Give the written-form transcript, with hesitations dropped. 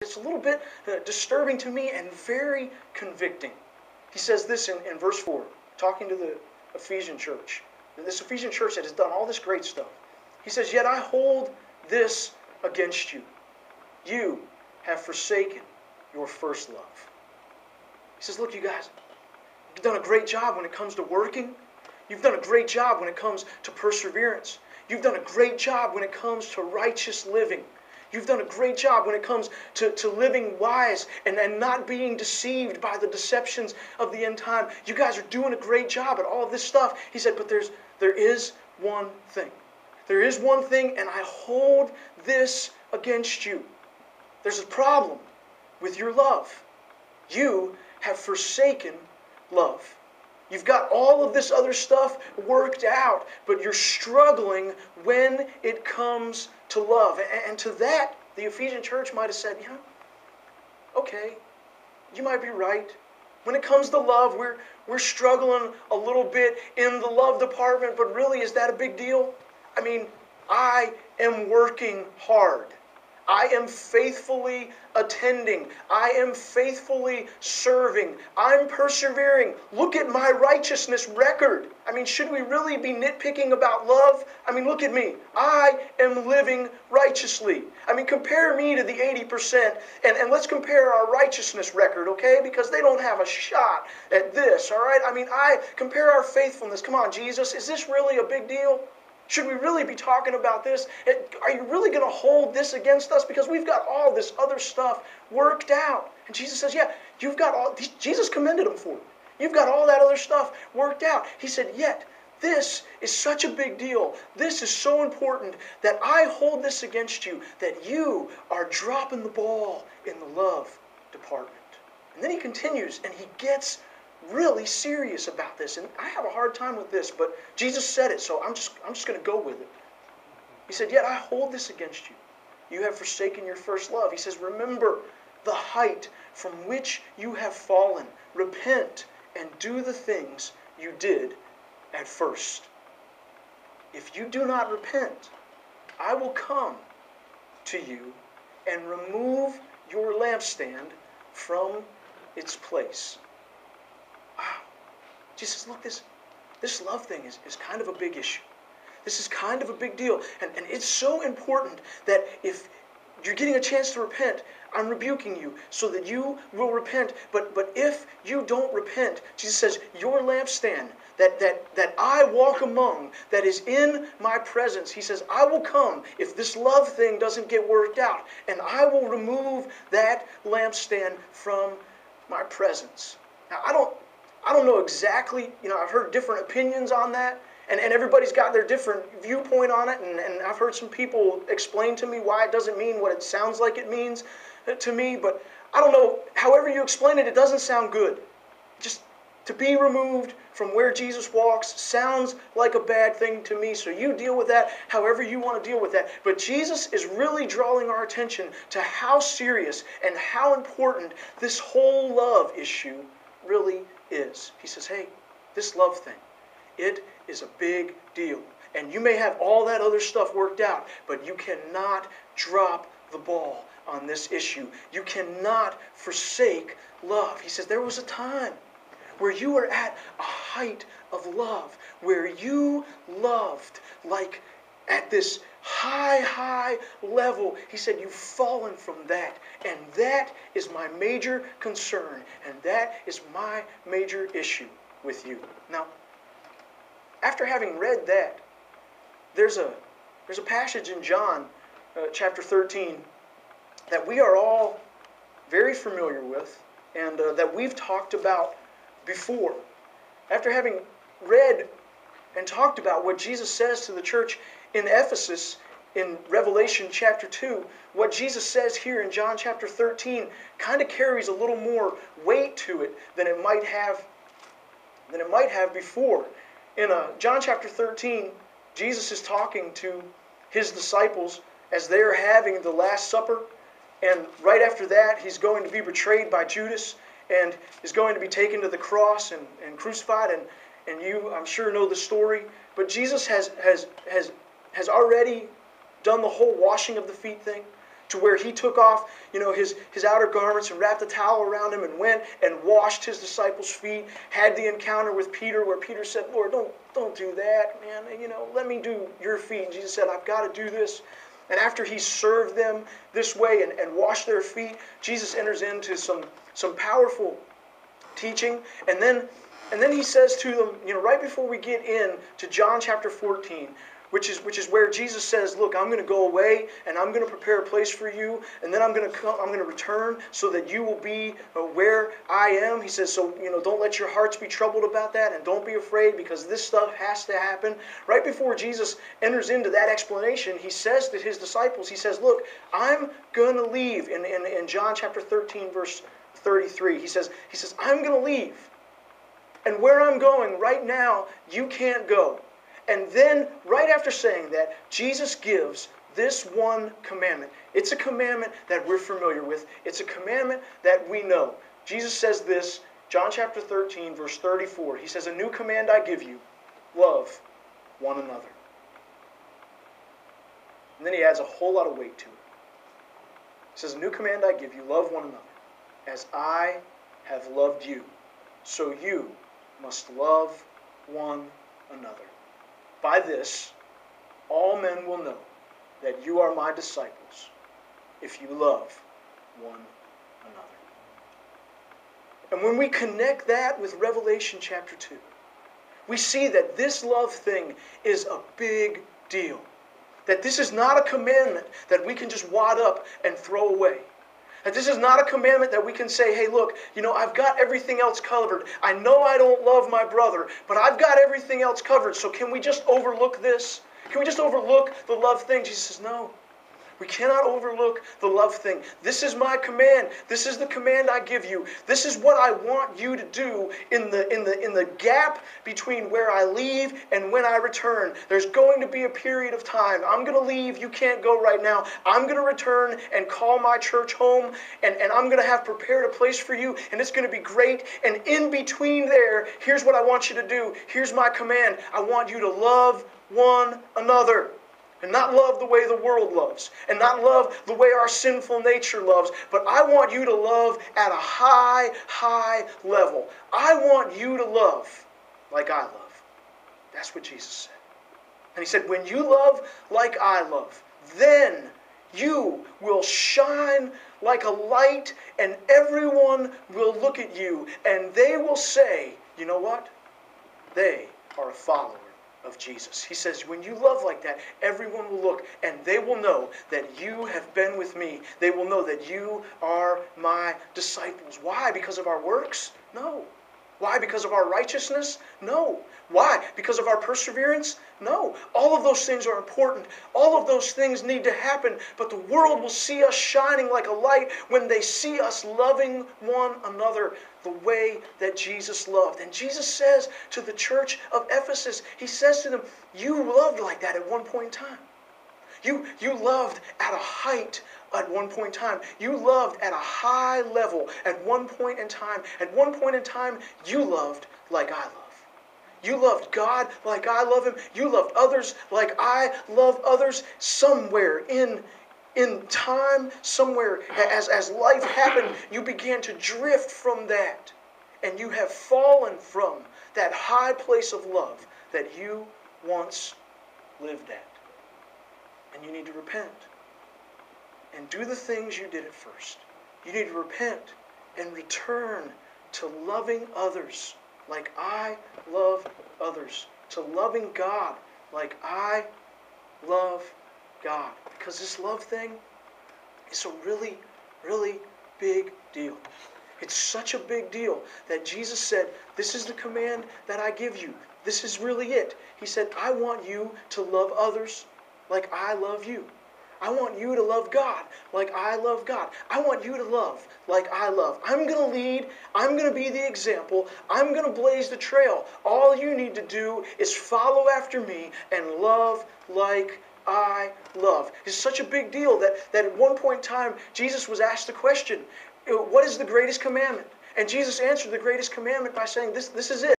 It's a little bit disturbing to me and very convicting. He says this in verse 4, talking to the Ephesian church. This Ephesian church that has done all this great stuff. He says, "Yet I hold this against you. You have forsaken your first love." He says, look, you guys, you've done a great job when it comes to working. You've done a great job when it comes to perseverance. You've done a great job when it comes to righteous living. You've done a great job when it comes to living wise and not being deceived by the deceptions of the end time. You guys are doing a great job at all of this stuff. He said, but there is one thing. There is one thing, and I hold this against you. There's a problem with your love. You have forsaken love. You've got all of this other stuff worked out, but you're struggling when it comes to love. And to that, the Ephesian church might have said, okay, you might be right. When it comes to love, we're struggling a little bit in the love department, but really, is that a big deal? I mean, I am working hard. I am faithfully attending. I am faithfully serving. I'm persevering. Look at my righteousness record. I mean, should we really be nitpicking about love? I mean, look at me. I am living righteously. I mean, compare me to the 80% and let's compare our righteousness record, okay? Because they don't have a shot at this, all right? I mean, I compare our faithfulness. Come on, Jesus, is this really a big deal? Should we really be talking about this? Are you really going to hold this against us? Because we've got all this other stuff worked out. And Jesus says, yeah, you've got all, Jesus commended them for it. You've got all that other stuff worked out. He said, yet, this is such a big deal. This is so important that I hold this against you, that you are dropping the ball in the love department. And then he continues, and he gets really serious about this. And I have a hard time with this, but Jesus said it, so I'm just going to go with it. He said, yet I hold this against you. You have forsaken your first love. He says, remember the height from which you have fallen. Repent and do the things you did at first. If you do not repent, I will come to you and remove your lampstand from its place. Wow. Jesus, look, this love thing is kind of a big issue. This is kind of a big deal. And it's so important that if you're getting a chance to repent, I'm rebuking you so that you will repent. But if you don't repent, Jesus says, your lampstand that I walk among, that is in my presence, he says, I will come if this love thing doesn't get worked out. And I will remove that lampstand from my presence. Now, I don't know exactly, I've heard different opinions on that, and everybody's got their different viewpoint on it, and I've heard some people explain to me why it doesn't mean what it sounds like it means to me, but I don't know, however you explain it, it doesn't sound good. Just to be removed from where Jesus walks sounds like a bad thing to me, so you deal with that however you want to deal with that. But Jesus is really drawing our attention to how serious and how important this whole love issue really is. He says, hey, this love thing, it is a big deal. And you may have all that other stuff worked out, but you cannot drop the ball on this issue. You cannot forsake love. He says, there was a time where you were at a height of love, where you loved like at this high level. He said, you've fallen from that. And that is my major concern. And that is my major issue with you. Now, after having read that, there's a passage in John chapter 13 that we are all very familiar with and that we've talked about before. After having read and talked about what Jesus says to the church in Ephesus in Revelation chapter 2, what Jesus says here in John chapter 13 kind of carries a little more weight to it than it might have before. In John chapter 13, Jesus is talking to his disciples as they are having the Last Supper, and right after that he's going to be betrayed by Judas and is going to be taken to the cross and crucified, and you, I'm sure, know the story. But Jesus has already done the whole washing of the feet thing. to where he took off, his outer garments and wrapped a towel around him and went and washed his disciples' feet, had the encounter with Peter where Peter said, Lord, don't do that, man. Let me do your feet. And Jesus said, I've got to do this. And after he served them this way and washed their feet, Jesus enters into some powerful teaching. And then he says to them, right before we get in to John chapter 14, which is where Jesus says, look, I'm going to go away and I'm going to prepare a place for you, and then I'm going to return so that you will be where I am. He says, so don't let your hearts be troubled about that, and don't be afraid, because this stuff has to happen. Right before Jesus enters into that explanation, he says to his disciples, he says, look, I'm going to leave. In John chapter 13 verse 33, he says I'm going to leave, and where I'm going right now you can't go. And then, right after saying that, Jesus gives this one commandment. It's a commandment that we're familiar with. It's a commandment that we know. Jesus says this, John chapter 13, verse 34. He says, a new command I give you, love one another. And then he adds a whole lot of weight to it. He says, a new command I give you, love one another. As I have loved you, so you must love one another. By this, all men will know that you are my disciples, if you love one another. And when we connect that with Revelation chapter 2, we see that this love thing is a big deal. That this is not a commandment that we can just wad up and throw away. That this is not a commandment that we can say, hey, look, I've got everything else covered. I know I don't love my brother, but I've got everything else covered. So can we just overlook this? Can we just overlook the love thing? Jesus says, no. We cannot overlook the love thing. This is my command. This is the command I give you. This is what I want you to do in the gap between where I leave and when I return. There's going to be a period of time. I'm going to leave. You can't go right now. I'm going to return and call my church home, and I'm going to have prepared a place for you, and it's going to be great. And in between there, here's what I want you to do. Here's my command. I want you to love one another. And not love the way the world loves. And not love the way our sinful nature loves. But I want you to love at a high, high level. I want you to love like I love. That's what Jesus said. And he said, when you love like I love, then you will shine like a light, and everyone will look at you, and they will say, you know what? They are a follower of Jesus. He says, when you love like that, everyone will look and they will know that you have been with me. They will know that you are my disciples. Why? Because of our works? No. Why? Because of our righteousness? No. Why? Because of our perseverance? No. All of those things are important. All of those things need to happen. But the world will see us shining like a light when they see us loving one another the way that Jesus loved. And Jesus says to the church of Ephesus, he says to them, you loved like that at one point in time. You loved at a height at one point in time. You loved at a high level at one point in time. At one point in time, you loved like I love. You loved God like I love Him. You loved others like I love others. Somewhere in time, somewhere as life happened, you began to drift from that. And you have fallen from that high place of love that you once lived at. And you need to repent. And do the things you did at first. You need to repent and return to loving others like I love others. To loving God like I love God. Because this love thing is a really, really big deal. It's such a big deal that Jesus said, this is the command that I give you. This is really it. He said, I want you to love others like I love you. I want you to love God like I love God. I want you to love like I love. I'm going to lead. I'm going to be the example. I'm going to blaze the trail. All you need to do is follow after me and love like I love. It's such a big deal that at one point in time, Jesus was asked the question, what is the greatest commandment? And Jesus answered the greatest commandment by saying, this is it.